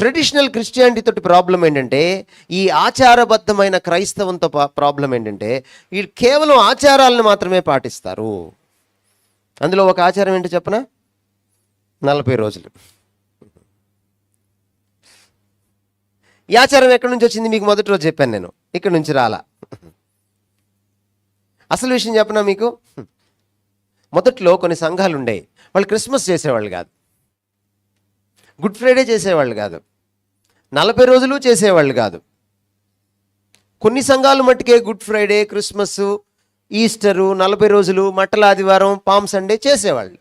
Traditional Christianity తోటి problem ఏంటంటే, ఈ ఆచారబద్ధమైన క్రైస్తవంతో ప్రాబ్లం ఏంటంటే, వీళ్ళు కేవలం ఆచారాలను మాత్రమే పాటిస్తారు. అందులో ఒక ఆచారం ఏంటో చెప్పనా, 40 రోజులు. ఈ ఆచారం ఎక్కడి నుంచి వచ్చింది మీకు మొదటి రోజు చెప్పాను నేను, ఇక్కడి నుంచి రాలా. అసలు విషయం చెప్పనా మీకు, మొదట్లో కొన్ని సంఘాలు ఉండేవి, వాళ్ళు క్రిస్మస్ చేసేవాళ్ళు కాదు, గుడ్ ఫ్రైడే చేసేవాళ్ళు కాదు, 40 రోజులు చేసేవాళ్ళు కాదు. కొన్ని సంఘాలు మట్టుకే గుడ్ ఫ్రైడే, క్రిస్మస్, ఈస్టరు, 40 రోజులు, మట్టల ఆదివారం, పామ్ సండే చేసేవాళ్ళు.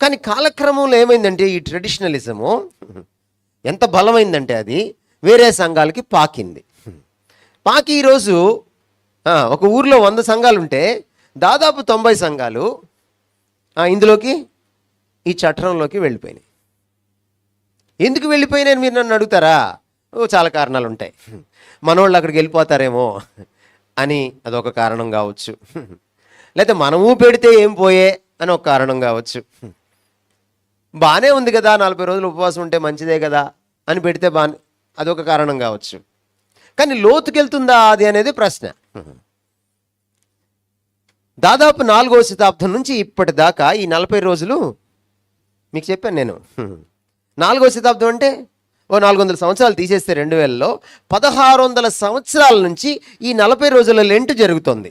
కానీ కాలక్రమంలో ఏమైందంటే, ఈ ట్రెడిషనలిజము ఎంత బలమైందంటే అది వేరే సంఘాలకి పాకింది. పాకి ఈరోజు ఒక ఊర్లో 100 సంఘాలు ఉంటే దాదాపు 90 సంఘాలు ఇందులోకి, ఈ చట్టంలోకి వెళ్ళిపోయినాయి. ఎందుకు వెళ్ళిపోయినాయని మీరు నన్ను అడుగుతారా? చాలా కారణాలు ఉంటాయి. మనోళ్ళు అక్కడికి వెళ్ళిపోతారేమో అని అదొక కారణం కావచ్చు, లేకపోతే మనము పెడితే ఏం పోయే అని ఒక కారణం కావచ్చు. బాగానే ఉంది కదా, 40 రోజులు ఉపవాసం ఉంటే మంచిదే కదా అని పెడితే అదొక కారణం కావచ్చు. కానీ లోతుకెళ్తుందా అది అనేది ప్రశ్న. దాదాపు 4వ శతాబ్దం నుంచి ఇప్పటిదాకా ఈ 40 రోజులు మీకు చెప్పాను నేను. 4వ శతాబ్దం అంటే 400 సంవత్సరాలు తీసేస్తే 2000లో 1600 సంవత్సరాల నుంచి ఈ 40 రోజుల లెంట్ జరుగుతుంది.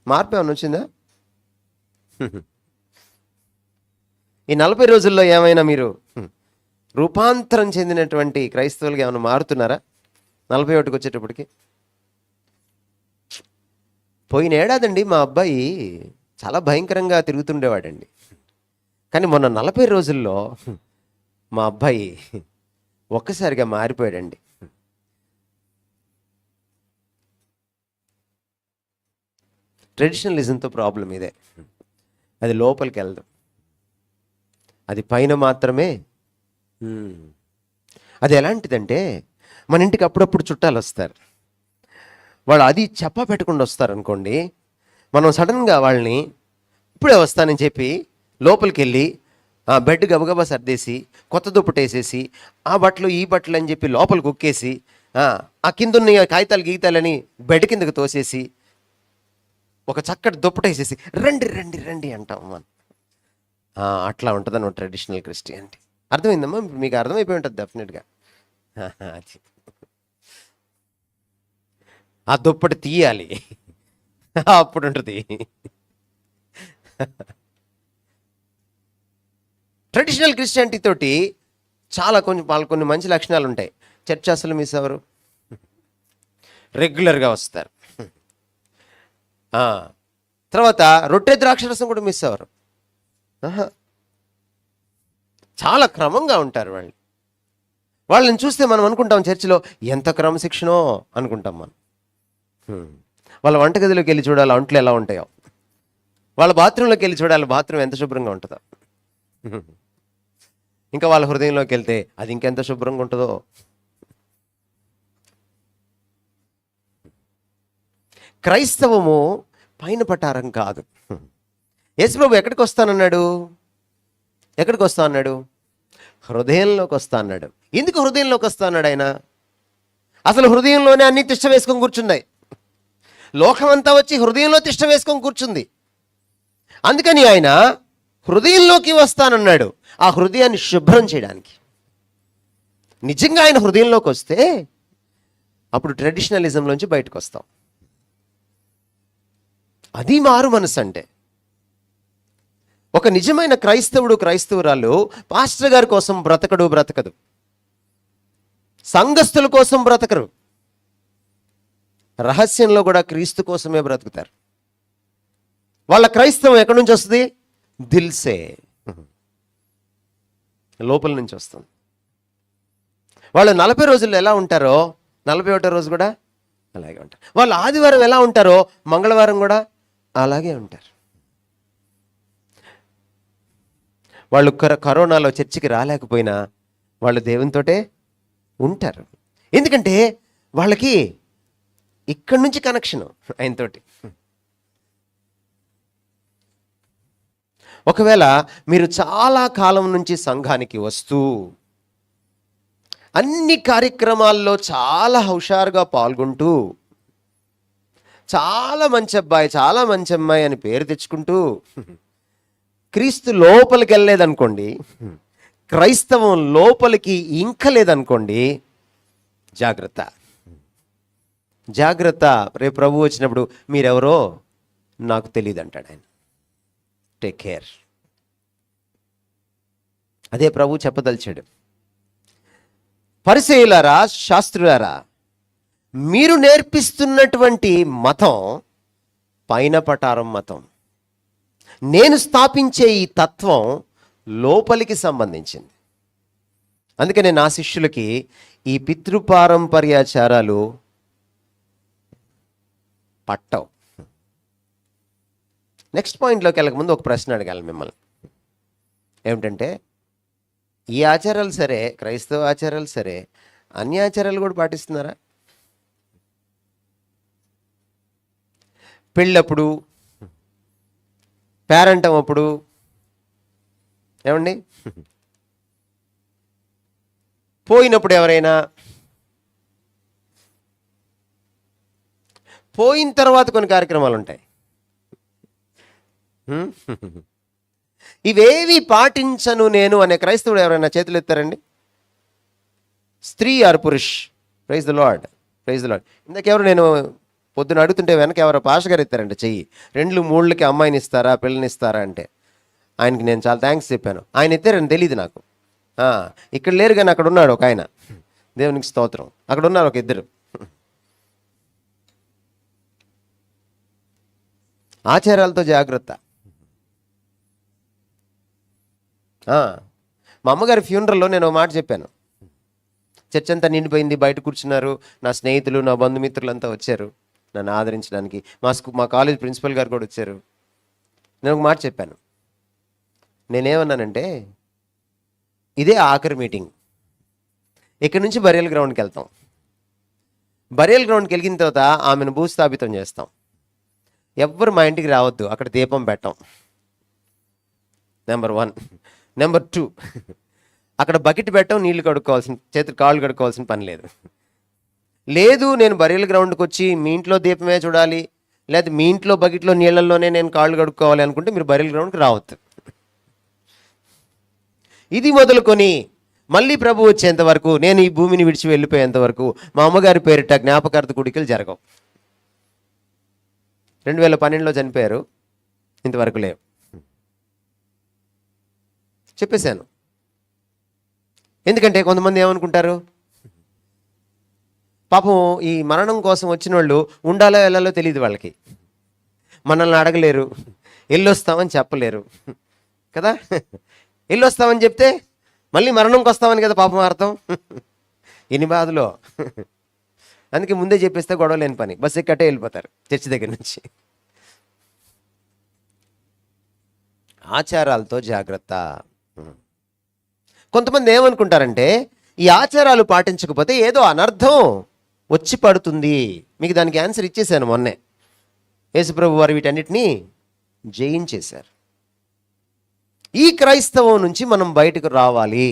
మార్పు ఏమైనా వచ్చిందా? ఈ 40 రోజుల్లో ఏమైనా మీరు రూపాంతరం చెందినటువంటి క్రైస్తవులుగా ఏమైనా మారుతున్నారా? 41కి వచ్చేటప్పటికి. పోయిన ఏడాదండి మా అబ్బాయి చాలా భయంకరంగా తిరుగుతుండేవాడండి. కానీ మొన్న 40 రోజుల్లో మా అబ్బాయి ఒక్కసారిగా మారిపోయాడండి. ట్రెడిషనలిజంతో ప్రాబ్లం ఇదే, అది లోపలికి వెళ్దాం, అది పైన మాత్రమే. అది ఎలాంటిదంటే, మన ఇంటికి అప్పుడప్పుడు చుట్టాలు వస్తారు, వాళ్ళు అది చెప్పా పెట్టకుండా వస్తారు అనుకోండి. మనం సడన్గా వాళ్ళని ఇప్పుడే వస్తానని చెప్పి లోపలికి వెళ్ళి బెడ్ గబగబా సర్దేసి కొత్త దుప్పటి వేసేసి ఆ బట్టలు ఈ బట్టలు అని చెప్పి లోపలికి కుక్కేసి ఆ కిందున్న కాగితాలు గీతాలని బెడ్ కిందకు తోసేసి ఒక చక్కటి దుప్పటి వేసేసి రండి రండి రండి అంటాం మనం. అట్లా ఉంటుందన్నమాట ట్రెడిషనల్ క్రిస్టియానిటీ. అర్థమైందమ్మా? మీకు అర్థమైపోయి ఉంటుంది డెఫినెట్గా. ఆ దుప్పటి తీయాలి, అప్పుడు ఉంటుంది. ట్రెడిషనల్ క్రిస్టియానిటీ తోటి చాలా కొన్ని మంచి లక్షణాలు ఉంటాయి. చర్చ్ అసలు మిస్ అవ్వరు, రెగ్యులర్గా వస్తారు. తర్వాత రొట్టె ద్రాక్షరసం కూడా మిస్ అవ్వరు, చాలా క్రమంగా ఉంటారు వాళ్ళు. వాళ్ళని చూస్తే మనం అనుకుంటాం చర్చిలో ఎంత క్రమశిక్షణో అనుకుంటాం మనం. వాళ్ళ వంటగదిలోకి వెళ్ళి చూడాలి అంట్లు ఎలా ఉంటాయో, వాళ్ళ బాత్రూంలోకి వెళ్ళి చూడాలి బాత్రూమ్ ఎంత శుభ్రంగా ఉంటుందో, ఇంకా వాళ్ళ హృదయంలోకి వెళ్తే అది ఇంకెంత శుభ్రంగా ఉంటుందో. క్రైస్తవము పైన పటారం కాదు. యేసుప్రభు ఎక్కడికి వస్తానన్నాడు? ఎక్కడికి వస్తా అన్నాడు? హృదయంలోకి వస్తా అన్నాడు. ఎందుకు హృదయంలోకి వస్తా అన్నాడు ఆయన? అసలు హృదయంలోనే అన్ని తిష్ట వేసుకొని కూర్చున్నాయి. లోకమంతా వచ్చి హృదయంలో తిష్ట వేసుకొని కూర్చుంది. అందుకని ఆయన హృదయంలోకి వస్తానన్నాడు, ఆ హృదయాన్ని శుభ్రం చేయడానికి. నిజంగా ఆయన హృదయంలోకి వస్తే అప్పుడు ట్రెడిషనలిజంలోంచి బయటకు వస్తాం. అది మారు మనసు అంటే. ఒక నిజమైన క్రైస్తవుడు, క్రైస్తవురాలు పాస్టర్ గారి కోసం బ్రతకదు, సంఘస్థుల కోసం బ్రతకరు, రహస్యంలో కూడా క్రీస్తు కోసమే బ్రతుకుతారు. వాళ్ళ క్రైస్తవం ఎక్కడి నుంచి వస్తుంది? దిల్సే, లోపల నుంచి వస్తుంది. వాళ్ళు 40 రోజుల్లో ఎలా ఉంటారో 41వ రోజు కూడా అలాగే ఉంటారు. వాళ్ళు ఆదివారం ఎలా ఉంటారో మంగళవారం కూడా అలాగే ఉంటారు. వాళ్ళు కరోనాలో చర్చికి రాలేకపోయినా వాళ్ళు దేవునితోటే ఉంటారు. ఎందుకంటే వాళ్ళకి ఇక్కడి నుంచి కనెక్షన్ ఆయనతోటి. ఒకవేళ మీరు చాలా కాలం నుంచి సంఘానికి వస్తూ అన్ని కార్యక్రమాల్లో చాలా హుషారుగా పాల్గొంటూ, చాలా మంచి అబ్బాయి, చాలా మంచి అమ్మాయి అని పేరు తెచ్చుకుంటూ క్రీస్తు లోపలికి వెళ్ళలేదనుకోండి, క్రైస్తవం లోపలికి ఇంకలేదనుకోండి, జాగ్రత్త, జాగ్రత్త. రేపు ప్రభు వచ్చినప్పుడు మీరెవరో నాకు తెలియదు అంటాడు ఆయన. Take care. అదే ప్రభు చెప్పదలిచాడు. పరిసయ్యులారా, శాస్త్రులారా, మీరు నేర్పిస్తున్నటువంటి మతం పైన పటారం మతం. నేను స్థాపించే ఈ తత్వం లోపలికి సంబంధించింది. అందుకనే నా శిష్యులకి ఈ పితృపారంపర్యాచారాలు పట్టవు. నెక్స్ట్ పాయింట్లోకి వెళ్ళక ముందు ఒక ప్రశ్న అడగాలి మిమ్మల్ని. ఏమిటంటే, ఈ ఆచారాలు సరే, క్రైస్తవ ఆచారాలు సరే, అన్ని ఆచారాలు కూడా పాటిస్తున్నారా? పెళ్ళప్పుడు, పేరంటం అప్పుడు, ఏమండి, పోయినప్పుడు, ఎవరైనా పోయిన తర్వాత కొన్ని కార్యక్రమాలు ఉంటాయి. ఇవేవి పాటించను నేను అనే క్రైస్తవుడు ఎవరైనా చేతులు ఎత్తారండి? స్త్రీ ఆర్ పురుష్? Praise the lord, praise the lord. ఇందాకెవరు నేను పొద్దున అడుగుతుంటే వెనక ఎవరో పాష గారు ఎత్తారంట చెయ్యి. 2-3కి అమ్మాయిని ఇస్తారా, పిల్లని ఇస్తారా అంటే ఆయనకి నేను చాలా థ్యాంక్స్ చెప్పాను. ఆయన ఎత్తారని తెలియదు నాకు. ఇక్కడ లేరు కానీ అక్కడ ఉన్నాడు ఒక ఆయన, దేవునికి స్తోత్రం. అక్కడ ఉన్నారు ఒక ఇద్దరు. ఆచారాలతో జాగ్రత్త. మా అమ్మగారి ఫ్యూనరల్లో నేను ఒక మాట చెప్పాను. చర్చ్ అంతా నిండిపోయింది, బయట కూర్చున్నారు. నా స్నేహితులు, నా బంధుమిత్రులు అంతా వచ్చారు నన్ను ఆదరించడానికి. మా కాలేజ్ ప్రిన్సిపల్ గారు కూడా వచ్చారు. నేను ఒక మాట చెప్పాను. నేనేమన్నానంటే, ఇదే ఆఖరి మీటింగ్, ఇక్కడి నుంచి బరియల్ గ్రౌండ్కి వెళ్తాం. బరియల్ గ్రౌండ్కి వెళ్ళిన తర్వాత ఆమెను భూస్థాపితం చేస్తాం. ఎవ్వరు మా ఇంటికి రావద్దు, అక్కడ దీపం పెట్టాం. నెంబర్ 1. నెంబర్ 2, అక్కడ బకెట్ పెట్టాం, నీళ్లు కడుక్కోవాల్సిన, చేతులు కాళ్ళు కడుక్కోవాల్సిన పని లేదు. లేదు నేను బరియల్ గ్రౌండ్కి వచ్చి మీ ఇంట్లో దీపమే చూడాలి, లేదా మీ ఇంట్లో బకెట్లో నీళ్ళల్లోనే నేను కాళ్ళు కడుక్కోవాలి అనుకుంటే మీరు బరియల్ గ్రౌండ్కి రావద్దు. ఇది మొదలుకొని మళ్ళీ ప్రభు వచ్చేంత వరకు, నేను ఈ భూమిని విడిచి వెళ్ళిపోయేంత వరకు మా అమ్మగారి పేరిట జ్ఞాపకార్థ కుడికలు జరగవు. 2012లో చనిపోయారు, ఇంతవరకు లేవు. చెప్పేశాను. ఎందుకంటే కొంతమంది ఏమనుకుంటారు, పాపం ఈ మరణం కోసం వచ్చిన వాళ్ళు ఉండాలో వెళ్ళాలో తెలియదు వాళ్ళకి. మనల్ని అడగలేరు, వెళ్ళొస్తామని చెప్పలేరు కదా. వెళ్ళొస్తామని చెప్తే మళ్ళీ మరణంకి వస్తామని కదా పాపం అర్థం. ఎన్ని బాధలో. అందుకే ముందే చెప్పేస్తే గొడవ లేని పని, బస్సు ఎక్కటే వెళ్ళిపోతారు చర్చి దగ్గర నుంచి. ఆచారాలతో జాగ్రత్త. కొంతమంది ఏమనుకుంటారంటే, ఈ ఆచారాలు పాటించకపోతే ఏదో అనర్థం వచ్చి పడుతుంది. మీకు దానికి ఆన్సర్ ఇచ్చేసాను మొన్నే. యేసుప్రభు వారు వీటన్నిటినీ జయించేశారు. ఈ క్రైస్తవం నుంచి మనం బయటకు రావాలి.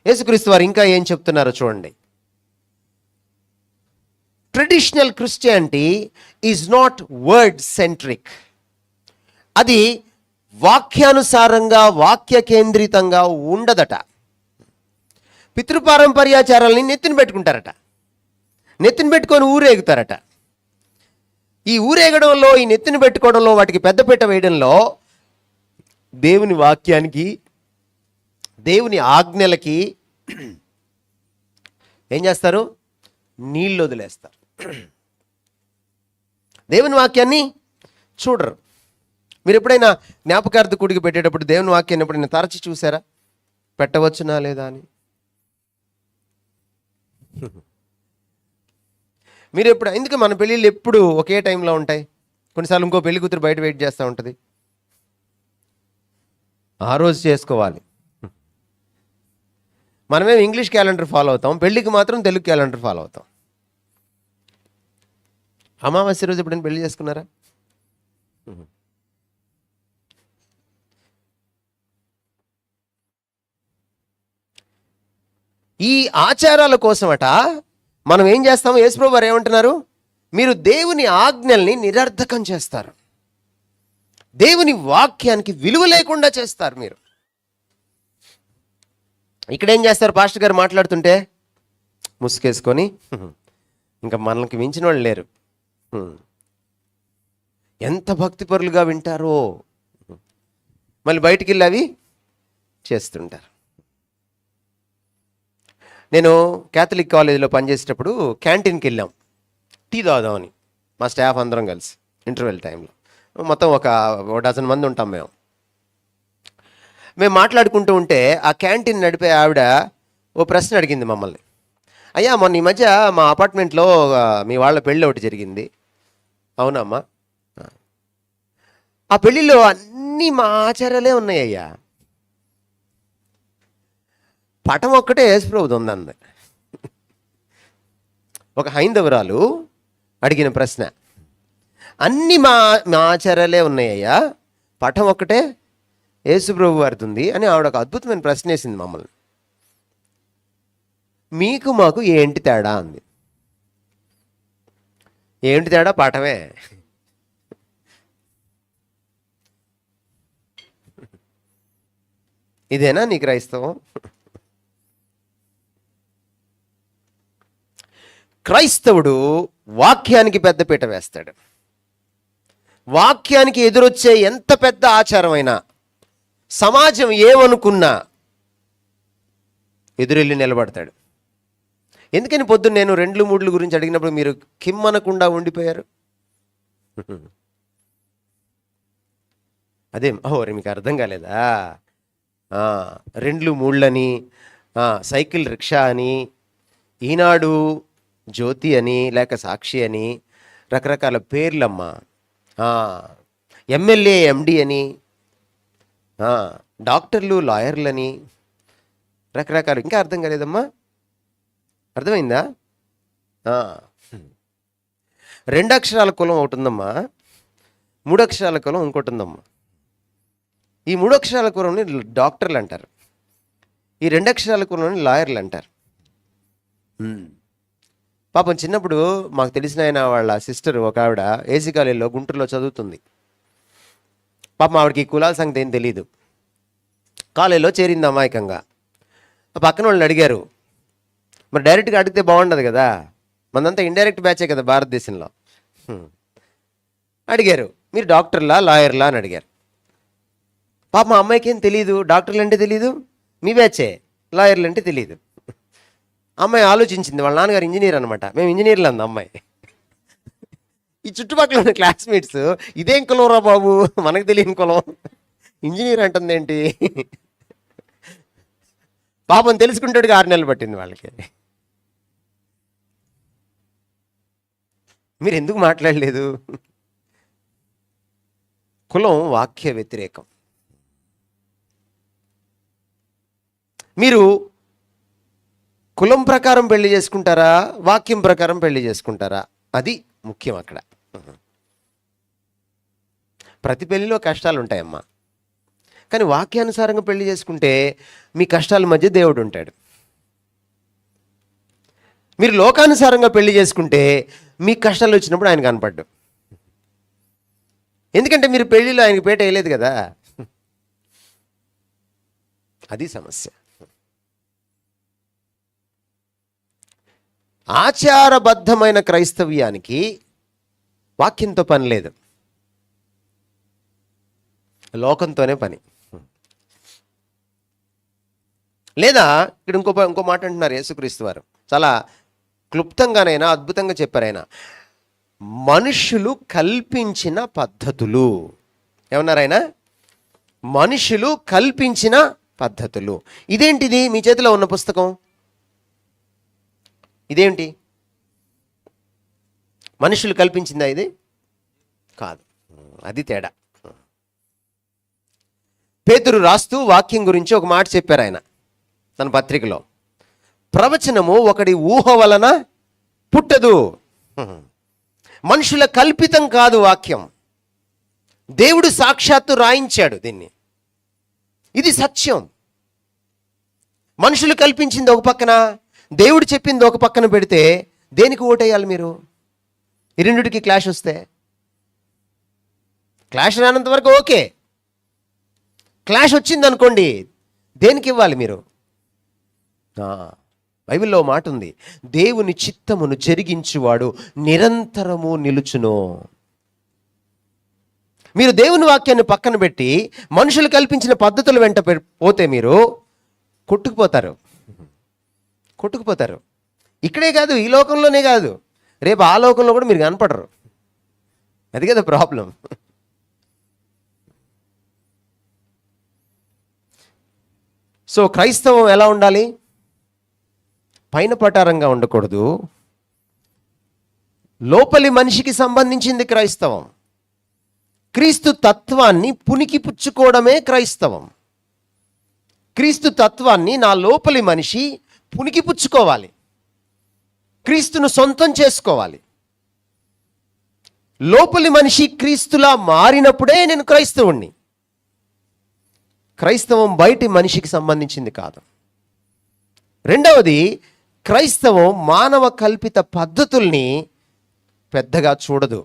యేసుక్రీస్తు వారు ఇంకా ఏం చెప్తున్నారో చూడండి. Traditional Christianity is not word centric. అది వాక్యానుసారంగా, వాక్య కేంద్రితంగా ఉండదట. పితృపారంపర్యాచారాలని నెత్తిన పెట్టుకుంటారట, నెత్తిన పెట్టుకొని ఊరేగుతారట. ఈ ఊరేగడంలో, ఈ నెత్తిన పెట్టుకోవడంలో, వాటికి పెద్దపీట వేయడంలో దేవుని వాక్యానికి, దేవుని ఆజ్ఞలకి ఏం చేస్తారు? నీళ్ళు వదిలేస్తారు. దేవుని వాక్యాన్ని చూడరు. మీరు ఎప్పుడైనా జ్ఞాపకార్థ కూడికి పెట్టేటప్పుడు దేవుని వాక్యాన్ని ఎప్పుడైనా తరచి చూసారా? పెట్టవచ్చునా లేదా అని. మీరు ఎప్పుడు, ఎందుకు మన పెళ్ళిళ్ళు ఎప్పుడు ఒకే టైంలో ఉంటాయి? కొన్నిసార్లు ఇంకో పెళ్లి కూతురు బయట వెయిట్ చేస్తూ ఉంటుంది, ఆ రోజు చేసుకోవాలి. మనమేం ఇంగ్లీష్ క్యాలెండర్ ఫాలో అవుతాం, పెళ్ళికి మాత్రం తెలుగు క్యాలెండర్ ఫాలో అవుతాం. అమావాస్య రోజు ఎప్పుడైనా పెళ్లి చేసుకున్నారా? ఈ ఆచారాల కోసమట మనం ఏం చేస్తాము? యేసుప్రభు వారు ఏమంటున్నారు? మీరు దేవుని ఆజ్ఞల్ని నిరర్థకం చేస్తారు, దేవుని వాక్యానికి విలువ లేకుండా చేస్తారు. మీరు ఇక్కడ ఏం చేస్తారు? పాస్టర్ గారు మాట్లాడుతుంటే ముసుకేసుకొని, ఇంకా మనకి మించిన వాళ్ళు లేరు, ఎంత భక్తిపరులుగా వింటారో, మళ్ళీ బయటికి వెళ్ళి అవి చేస్తుంటారు. నేను క్యాథలిక్ కాలేజీలో పనిచేసేటప్పుడు క్యాంటీన్కి వెళ్ళాం టీ తాగుదామని, మా స్టాఫ్ అందరం కలిసి ఇంటర్వెల్ టైంలో. మొత్తం ఒక డజన్ మంది ఉంటాం మేము మాట్లాడుకుంటూ ఉంటే ఆ క్యాంటీన్ నడిపే ఆవిడ ఓ ప్రశ్న అడిగింది మమ్మల్ని. అయ్యా, మొన్న ఈ మధ్య మా అపార్ట్మెంట్లో మీ వాళ్ళ పెళ్ళి ఒకటి జరిగింది. అవునమ్మా. ఆ పెళ్ళిలో అన్నీ మా ఆచారాలే ఉన్నాయ్యా, పటం ఒక్కటే యేసుప్రభుది ఉందంది. ఒక హైందవురాలు అడిగిన ప్రశ్న, అన్నీ మా ఆచారాలే ఉన్నాయ్యా, పటం ఒక్కటే యేసుప్రభు వారిది ఉంది అని ఆవిడ ఒక అద్భుతమైన ప్రశ్న వేసింది మమ్మల్ని. మీకు మాకు ఏంటి తేడా అంది. ఏంటి తేడా? పటమే. ఇదేనా నీ క్రైస్తవం? క్రైస్తవుడు వాక్యానికి పెద్దపీట వేస్తాడు. వాక్యానికి ఎదురొచ్చే ఎంత పెద్ద ఆచారమైనా, సమాజం ఏమనుకున్నా ఎదురెళ్ళి నిలబడతాడు. ఎందుకని పొద్దున్న నేను 2-3 గురించి అడిగినప్పుడు మీరు కిమ్మనకుండా ఉండిపోయారు? అదే మీకు అర్థం కాలేదా? 2-3 సైకిల్ రిక్షా అని, ఈనాడు జ్యోతి అని, లేక సాక్షి అని, రకరకాల పేర్లమ్మా. ఎమ్మెల్యే ఎండి అని, డాక్టర్లు లాయర్లని, రకరకాలు. ఇంకా అర్థం కాలేదమ్మా? అర్థమైందా? 2 అక్షరాల కులం ఒకటి ఉందమ్మా, 3 అక్షరాల కులం ఇంకోటి ఉందమ్మా. ఈ 3 అక్షరాల కులంని డాక్టర్లు అంటారు, ఈ 2 అక్షరాల కులంని లాయర్లు అంటారు. పాపం చిన్నప్పుడు మాకు తెలిసిన ఆయన వాళ్ళ సిస్టర్ ఒక ఆవిడ ఏసీ కాలేజీలో గుంటూరులో చదువుతుంది. పాపం ఆవిడకి ఈ కులాల సంగతి ఏం తెలీదు. కాలేజీలో చేరింది అమాయకంగా. పక్కన వాళ్ళని అడిగారు, మరి డైరెక్ట్గా అడిగితే బాగుండదు కదా, మనంతా ఇండైరెక్ట్ బ్యాచే కదా భారతదేశంలో. అడిగారు, మీరు డాక్టర్లా లాయర్లా అని అడిగారు. పాప మా అమ్మాయికి ఏం తెలియదు, డాక్టర్లు అంటే తెలీదు, మీ బ్యాచే, లాయర్లు అంటే తెలియదు. అమ్మాయి ఆలోచించింది, వాళ్ళ నాన్నగారు ఇంజనీర్ అనమాట, మేము ఇంజనీర్లు అంది అమ్మాయి. ఈ చుట్టుపక్కల ఉన్న క్లాస్మేట్స్, ఇదేం కులం రా బాబు, మనకు తెలియని కులం, ఇంజనీర్ అంటుంది ఏంటి? పాపం తెలుసుకుంటాడుగా 6 నెలలు పట్టింది వాళ్ళకి. మీరు ఎందుకు మాట్లాడలేదు? కులం వాక్య వ్యతిరేకం. మీరు కులం ప్రకారం పెళ్లి చేసుకుంటారా, వాక్యం ప్రకారం పెళ్లి చేసుకుంటారా? అది ముఖ్యం అక్కడ. ప్రతి పెళ్లిలో కష్టాలు ఉంటాయమ్మా, కానీ వాక్యానుసారంగా పెళ్లి చేసుకుంటే మీ కష్టాల మధ్య దేవుడు ఉంటాడు. మీరు లోకానుసారంగా పెళ్లి చేసుకుంటే మీ కష్టాలు వచ్చినప్పుడు ఆయన కనపడ్డు. ఎందుకంటే మీరు పెళ్లిలో ఆయనకి పేట వేయలేదు కదా, అది సమస్య. ఆచారబద్ధమైన క్రైస్తవ్యానికి వాక్యంతో పని లేదు, లోకంతోనే పని. లేదా ఇక్కడ ఇంకో మాట అంటున్నారు యేసుక్రీస్తు వారు, చాలా క్లుప్తంగానైనా అద్భుతంగా చెప్పారు ఆయన. మనుషులు కల్పించిన పద్ధతులు. ఏమన్నారు ఆయన? మనుషులు కల్పించిన పద్ధతులు. ఇదేంటిది మీ చేతిలో ఉన్న పుస్తకం? ఇదేంటి? మనుషులు కల్పించిందా ఇది? కాదు, అది తేడా. పేతురు రాస్తూ వాక్యం గురించి ఒక మాట చెప్పారు ఆయన తన పత్రికలో. ప్రవచనము ఒకడి ఊహ వలన పుట్టదు. మనుషుల కల్పితం కాదు వాక్యం, దేవుడు సాక్షాత్తు రాయించాడు దీన్ని. ఇది సత్యం. మనుషులు కల్పించింది ఒక పక్కన, దేవుడు చెప్పింది ఒక పక్కన పెడితే దేనికి ఓటేయాలి మీరు? ఈ రెండిటికి క్లాష్ వస్తే, క్లాష్ రానంత వరకు ఓకే, క్లాష్ వచ్చింది అనుకోండి దేనికి ఇవ్వాలి మీరు? బైబిల్లో మాట ఉంది, దేవుని చిత్తమును జరిగించువాడు నిరంతరము నిలుచును. మీరు దేవుని వాక్యాన్ని పక్కన పెట్టి మనుషులు కల్పించిన పద్ధతుల వెంట పోతే మీరు కొట్టుకుపోతారు. ఇక్కడే కాదు, ఈ లోకంలోనే కాదు, రేపు ఆ లోకంలో కూడా మీరు కనపడరు. అది కదా ప్రాబ్లం. సో క్రైస్తవం ఎలా ఉండాలి? పైన పటారంగా ఉండకూడదు. లోపలి మనిషికి సంబంధించింది క్రైస్తవం. క్రీస్తు తత్వాన్ని పునికి పుచ్చుకోవడమే క్రైస్తవం. క్రీస్తు తత్వాన్ని నా లోపలి మనిషి పునికి పుచ్చుకోవాలి, క్రీస్తును సొంతం చేసుకోవాలి. లోపలి మనిషి క్రీస్తులా మారినప్పుడే నేను క్రైస్తవుణ్ణి. క్రైస్తవం బయటి మనిషికి సంబంధించింది కాదు. రెండవది, క్రైస్తవం మానవ కల్పిత పద్ధతుల్ని పెద్దగా చూడదు.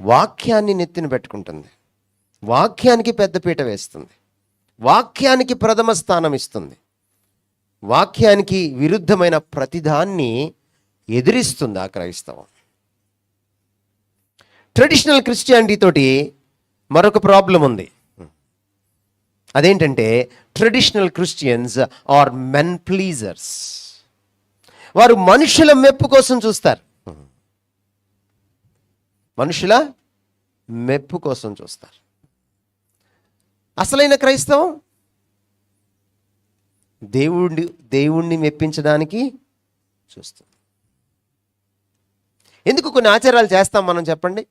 వాక్యాన్ని నెత్తిన పెట్టుకుంటుంది, వాక్యానికి పెద్దపీట వేస్తుంది, వాక్యానికి ప్రథమ స్థానం ఇస్తుంది, వాక్యానికి విరుద్ధమైన ప్రతిదాన్ని ఎదిరిస్తుంది ఆ క్రైస్తవం. ట్రెడిషనల్ క్రిస్టియానిటీ తోటి మరొక ప్రాబ్లం ఉంది. అదేంటంటే traditional Christians are men pleasers. వారు మనుషుల మెప్పు కోసం చూస్తారు, మనుషుల మెప్పు కోసం చూస్తారు. అసలైన క్రైస్తవం దేవుణ్ణి మెప్పించడానికి చూస్తుంది. ఎందుకు కొన్ని ఆచారాలు చేస్తాం మనం చెప్పండి?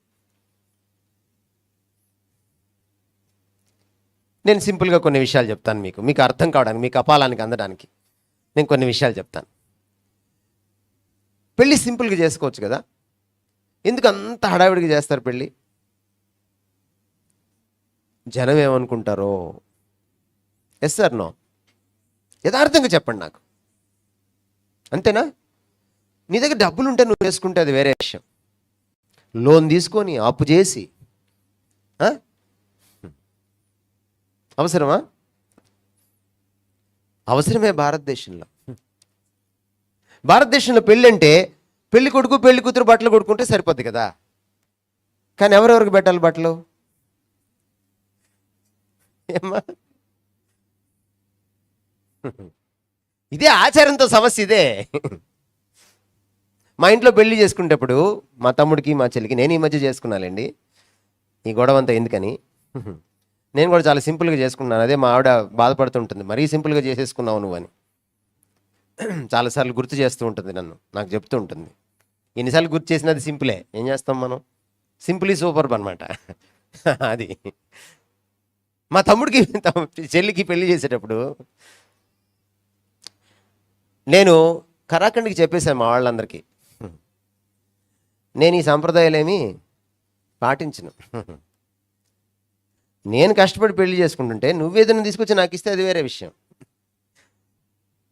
నేను సింపుల్గా కొన్ని విషయాలు చెప్తాను, మీకు అర్థం కావడానికి, మీ కపాలానికి అందడానికి నేను కొన్ని విషయాలు చెప్తాను. పెళ్ళి సింపుల్గా చేసుకోవచ్చు కదా, ఎందుకు అంత హడావిడిగా చేస్తారు పెళ్ళి? జనం ఏమనుకుంటారో? Yes sir no? యథార్థంగా చెప్పండి నాకు, అంతేనా? నీ దగ్గర డబ్బులు ఉంటే నువ్వు చేసుకుంటే అది వేరే విషయం. లోన్ తీసుకొని అప్పు చేసి అవసరమా? అవసరమే. భారతదేశంలో పెళ్ళి అంటే పెళ్లి కొడుకు పెళ్లి కూతురు బట్టలు కొడుకుంటే సరిపోద్ది కదా. కానీ ఎవరెవరికి పెట్టాలి బట్టలు? ఏమ్మా, ఇదే ఆచారంతో సమస్య ఇదే. మా ఇంట్లో పెళ్లి చేసుకునేటప్పుడు మా తమ్ముడికి మా చెల్లికి, నేను ఈ మధ్య చేసుకున్నానండి, ఈ గొడవ అంతా ఎందుకని నేను కూడా చాలా సింపుల్గా చేసుకున్నాను. అదే మా ఆవిడ బాధపడుతుంటుంది, మరీ సింపుల్గా చేసేసుకున్నావు నువ్వు అని. చాలాసార్లు గుర్తు చేస్తూ ఉంటుంది నన్ను, నాకు చెప్తూ ఉంటుంది. ఎన్నిసార్లు గుర్తు చేసినది సింపులే, ఏం చేస్తాం మనం, సింపుల్ ఈ సూపర్ అనమాట. అది మా తమ్ముడికి చెల్లికి పెళ్లి చేసేటప్పుడు నేను కరాఖండికి చెప్పేశాను మా వాళ్ళందరికీ, నేను ఈ సంప్రదాయాలేమీ పాటించను. నేను కష్టపడి పెళ్లి చేసుకుంటుంటే నువ్వేదైనా తీసుకొచ్చి నాకు ఇస్తే అది వేరే విషయం.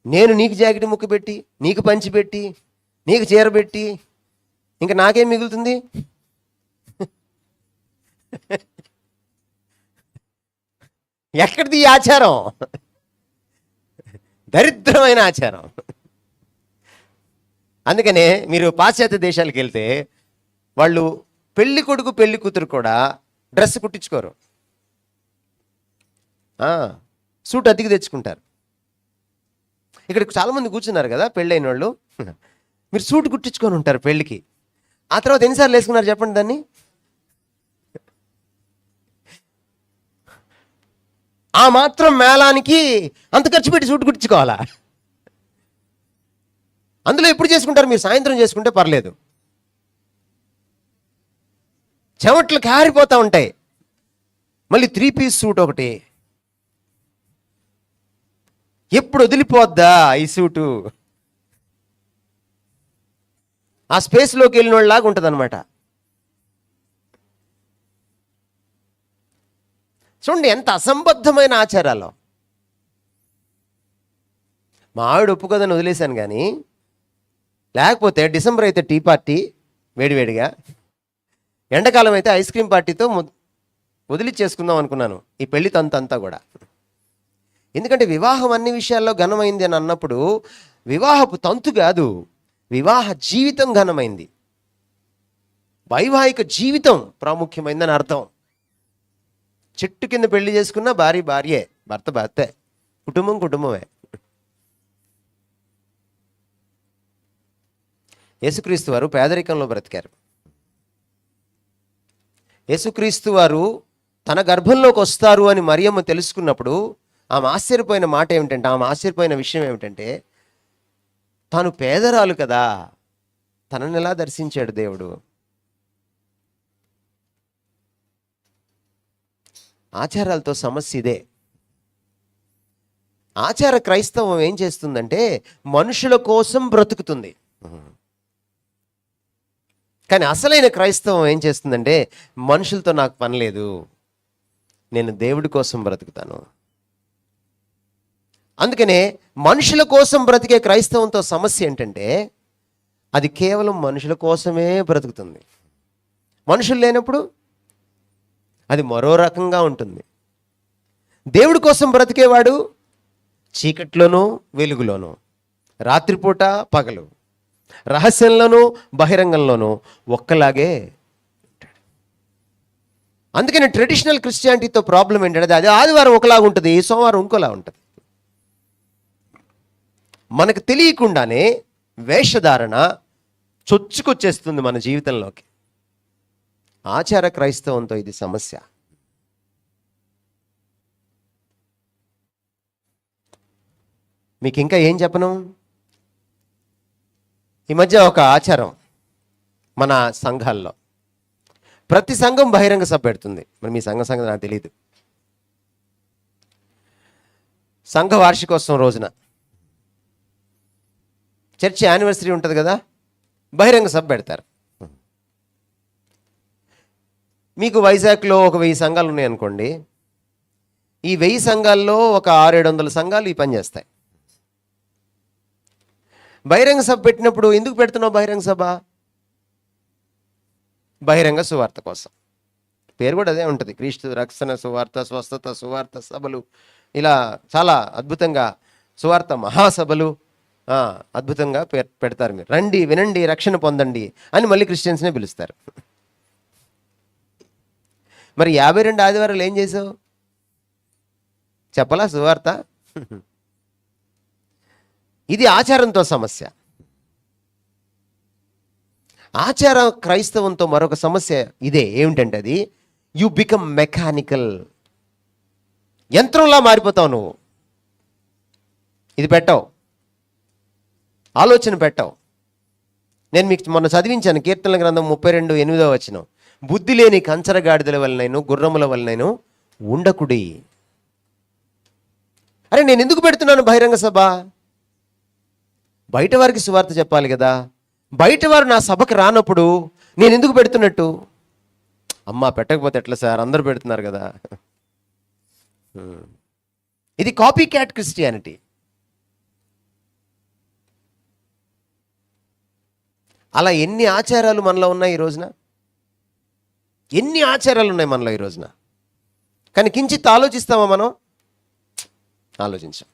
నేను నీకు జాకెట్ ముక్క పెట్టి, నీకు పంచి పెట్టి, నీకు చీర పెట్టి, ఇంకా నాకేం మిగులుతుంది? ఎక్కడిది ఈ ఆచారం? దరిద్రమైన ఆచారం. అందుకనే మీరు పాశ్చాత్య దేశాలకు వెళ్తే వాళ్ళు పెళ్లి కొడుకు పెళ్లి కూతురు కూడా డ్రెస్ కుట్టించుకోరు, సూట్ అతికి తెచ్చుకుంటారు. ఇక్కడ చాలామంది కూర్చున్నారు కదా పెళ్ళైన వాళ్ళు, మీరు సూట్ కుట్టించుకొని ఉంటారు పెళ్ళికి. ఆ తర్వాత ఎన్నిసార్లు వేసుకున్నారు చెప్పండి దాన్ని? ఆ మాత్రం మేళానికి అంత ఖర్చు పెట్టి సూట్ కుట్టించుకోవాలా? అందులో ఎప్పుడు చేసుకుంటారు? మీరు సాయంత్రం చేసుకుంటే పర్లేదు, చెమట్లు కారిపోతూ ఉంటాయి. మళ్ళీ 3 పీస్ సూట్ ఒకటి, ఎప్పుడు వదిలిపోద్దా ఈ సూటు? ఆ స్పేస్లోకి వెళ్ళిన వాళ్ళలాగా ఉంటుంది అనమాట. చూడండి ఎంత అసంబద్ధమైన ఆచారాలు. మా ఆవిడ ఒప్పుకోదని వదిలేశాను, కానీ లేకపోతే డిసెంబర్ అయితే టీ పార్టీ వేడివేడిగా, ఎండాకాలం అయితే ఐస్ క్రీమ్ పార్టీతో వదిలిచ్చేసుకుందాం అనుకున్నాను ఈ పెళ్లి తంతంతా కూడా. ఎందుకంటే వివాహం అన్ని విషయాల్లో ఘనమైంది అని అన్నప్పుడు వివాహపు తంతు కాదు, వివాహ జీవితం ఘనమైంది, వైవాహిక జీవితం ప్రాముఖ్యమైందని అర్థం. చెట్టు కింద పెళ్లి చేసుకున్న భార్య భార్యే, భర్త భర్తే, కుటుంబం కుటుంబమే. యేసుక్రీస్తు వారు పేదరికంలో బ్రతికారు. యేసుక్రీస్తు వారు తన గర్భంలోకి వస్తారు అని మరియమ్మ తెలుసుకున్నప్పుడు ఆమె ఆశ్చర్యపోయిన మాట ఏమిటంటే, ఆమె ఆశ్చర్యపోయిన విషయం ఏమిటంటే, తాను పేదరాలు కదా, తనని ఎలా దర్శించాడు దేవుడు. ఆచారాలతో సమస్య ఇదే. ఆచార క్రైస్తవం ఏం చేస్తుందంటే మనుషుల కోసం బ్రతుకుతుంది. కానీ అసలైన క్రైస్తవం ఏం చేస్తుందంటే మనుషులతో నాకు పని లేదు, నేను దేవుడి కోసం బ్రతుకుతాను. అందుకనే మనుషుల కోసం బ్రతికే క్రైస్తవంతో సమస్య ఏంటంటే అది కేవలం మనుషుల కోసమే బ్రతుకుతుంది. మనుషులు లేనప్పుడు అది మరో రకంగా ఉంటుంది. దేవుడి కోసం బ్రతికేవాడు చీకట్లోనూ వెలుగులోనూ, రాత్రిపూట పగలు, రహస్యంలోనూ బహిరంగంలోనూ ఒక్కలాగే ఉంటాడు. అందుకని ట్రెడిషనల్ క్రిస్టియానిటీతో ప్రాబ్లం ఏంటంటే అది ఆదివారం ఒకలాగా ఉంటుంది, సోమవారం ఇంకోలా ఉంటుంది. మనకు తెలియకుండానే వేషధారణ చొచ్చుకొచ్చేస్తుంది మన జీవితంలోకి. ఆచార క్రైస్తవంతో ఇది సమస్య. మీకు ఇంకా ఏం చెప్పను, ఈ మధ్య ఒక ఆచారం మన సంఘాల్లో, ప్రతి సంఘం బహిరంగ సభ పెడుతుంది. మరి మీ సంఘం నాకు తెలియదు. సంఘ వార్షికోత్సవం రోజున చర్చి యానివర్సరీ ఉంటుంది కదా, బహిరంగ సభ పెడతారు. మీకు వైజాగ్లో ఒక 1000 సంఘాలు ఉన్నాయనుకోండి, ఈ 1000 సంఘాల్లో ఒక 600-700 సంఘాలు ఈ పని చేస్తాయి. బహిరంగ సభ పెట్టినప్పుడు ఎందుకు పెడుతున్నావు బహిరంగ సభ? బహిరంగ సువార్త కోసం. పేరు కూడా అదే ఉంటుంది, క్రీస్తు రక్షణ సువార్త, స్వస్థత సువార్త సభలు, ఇలా చాలా అద్భుతంగా సువార్త మహాసభలు అద్భుతంగా పెడతారు. మీరు రండి, వినండి, రక్షణ పొందండి అని మళ్ళీ క్రిస్టియన్స్నే పిలుస్తారు. మరి 52 ఆదివారాలు ఏం చేసావు? చెప్పలా సువార్త? ఇది ఆచారంతో సమస్య. ఆచార క్రైస్తవంతో మరొక సమస్య ఇదే. ఏమిటంటే అది యు బికమ్ మెకానికల్, యంత్రంలా మారిపోతావు నువ్వు. ఇది పెట్టావు, ఆలోచన పెట్టావు. నేను మీకు మొన్న చదివించాను కీర్తనల గ్రంథం 32:8 వచనం, బుద్ధి లేని కంచరగాడిదల వలనైను గుర్రముల వలనైను ఉండకుడి. అరే నేను ఎందుకు పెడుతున్నాను బహిరంగ సభ? బయట వారికి సువార్త చెప్పాలి కదా. బయట వారు నా సభకు రానప్పుడు నేను ఎందుకు పెడుతున్నట్టు? అమ్మా పెట్టకపోతే ఎట్లా సార్, అందరూ పెడుతున్నారు కదా. ఇది కాపీ క్యాట్ క్రిస్టియానిటీ. అలా ఎన్ని ఆచారాలు మనలో ఉన్నాయి ఈ రోజున, ఎన్ని ఆచారాలు ఉన్నాయి మనలో ఈ రోజున. కానీ కించిత్ ఆలోచిస్తామా మనం? ఆలోచించాం.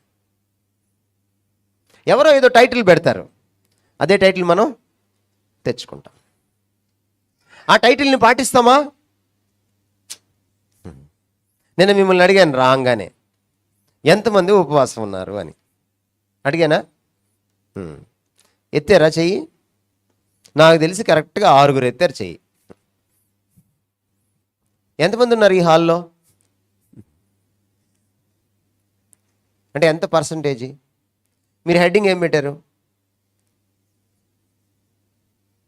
ఎవరో ఏదో టైటిల్ పెడతారు, అదే టైటిల్ మనం తెచ్చుకుంటాం. ఆ టైటిల్ని పాటిస్తామా? నేను మిమ్మల్ని అడిగాను రాగానే, ఎంతమంది ఉపవాసం ఉన్నారు అని అడిగానా? ఎత్తారా చెయ్యి? నాకు తెలిసి కరెక్ట్గా 6 ఎత్తారు చెయ్యి. ఎంతమంది ఉన్నారు ఈ హాల్లో? అంటే ఎంత పర్సంటేజీ? మీరు హెడ్డింగ్ ఏం పెట్టారు?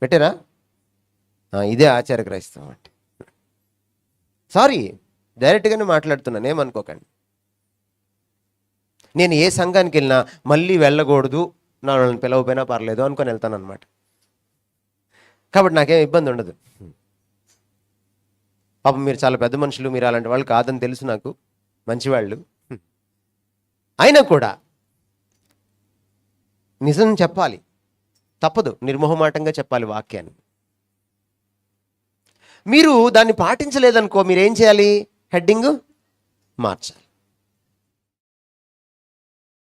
పెట్టారా? ఇదే ఆచార క్రైస్తవం అంటే. సారీ, డైరెక్ట్గానే మాట్లాడుతున్నాను, ఏమనుకోకండి. నేను ఏ సంఘానికి వెళ్ళినా మళ్ళీ వెళ్ళకూడదు, నన్ను పిలవపోయినా పర్లేదు అనుకొని వెళ్తాను అనమాట. కాబట్టి నాకేం ఇబ్బంది ఉండదు. పాపం మీరు చాలా పెద్ద మనుషులు, మీరు అలాంటి వాళ్ళు కాదని తెలుసు నాకు, మంచివాళ్ళు. అయినా కూడా నిజం చెప్పాలి, తప్పదు, నిర్మోహమాటంగా చెప్పాలి వాక్యాన్ని. మీరు దాన్ని పాటించలేదనుకో, మీరేం చేయాలి? హెడ్డింగ్ మార్చాలి.